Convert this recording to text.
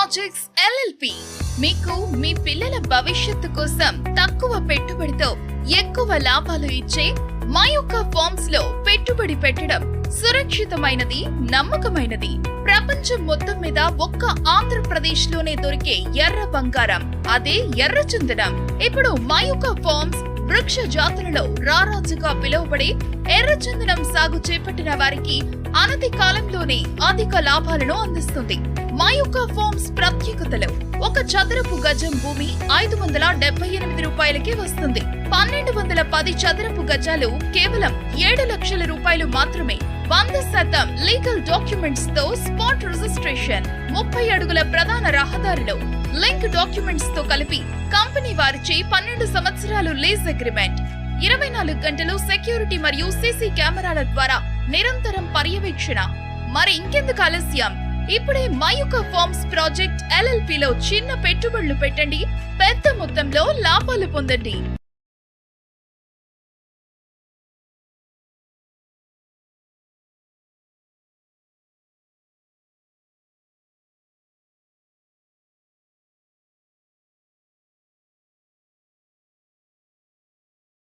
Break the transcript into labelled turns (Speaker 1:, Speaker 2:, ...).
Speaker 1: Projects LLP మీకు మీ పిల్లల భవిష్యత్తు కోసం తక్కువ పెట్టుబడితో ఎక్కువ లాభాలు ఇచ్చే మయూకా ఫార్మ్స్ లో పెట్టుబడి పెట్టడం సురక్షితమైనది, నమ్మకమైనది. ప్రపంచం మొత్తం మీద ఒక్క ఆంధ్రప్రదేశ్ లోనే దొరికే ఎర్ర బంగారం, అదే ఎర్రచందనం. ఇప్పుడు మయూకా ఫార్మ్స్ వృక్ష జాతులలో రారాజుగా పిలువబడే ఎర్రచందనం సాగు చేపట్టిన వారికి అనతి కాలంలోనే అధిక లాభాలను అందిస్తుంది. మయూకా ఫార్మ్స్ ప్రత్యేకతలు: ఒక చదరపు గజం భూమి 578 రూపాయలకే వస్తుంది. 1210 చదరపు గజాలు కేవలం 7 లక్షల రూపాయలు మాత్రమే. 100% లీగల్ డాక్యుమెంట్స్ తో స్పాట్ రిజిస్ట్రేషన్, 30 అడుగుల ప్రధాన రహదారిలో లింక్ డాక్యుమెంట్స్ తో కలిపి కంపెనీ వారిచే 12 సంవత్సరాలు లీజ్ అగ్రిమెంట్, 24 గంటలు సెక్యూరిటీ మరియు సీసీ కెమెరాల ద్వారా నిరంతరం పర్యవేక్షణ. మరి ఇంకెందుకు ఆలస్యం? ఇప్పుడే మయూకా ఫార్మ్స్ ప్రాజెక్ట్ ఎల్ఎల్పి లో చిన్న పెట్టుబడులు పెట్టండి, పెద్ద మొత్తంలో లాభాలు పొందండి.